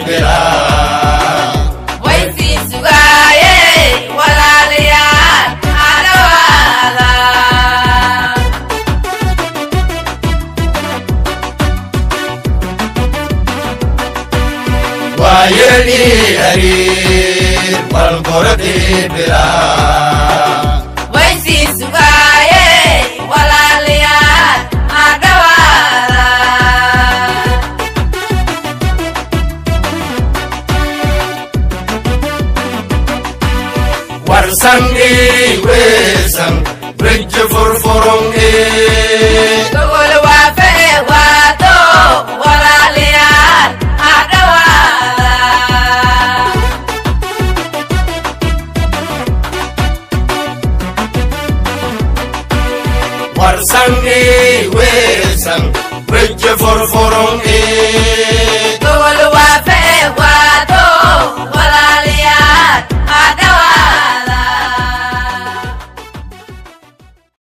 bila Waisi sugaye walaliyan adawala Wayeli harir walgordi bila Waisi sugaye walaliyan adawala Warsangi wesang bridge for foronge Togol wafe wato walaliyan adawala Warsangi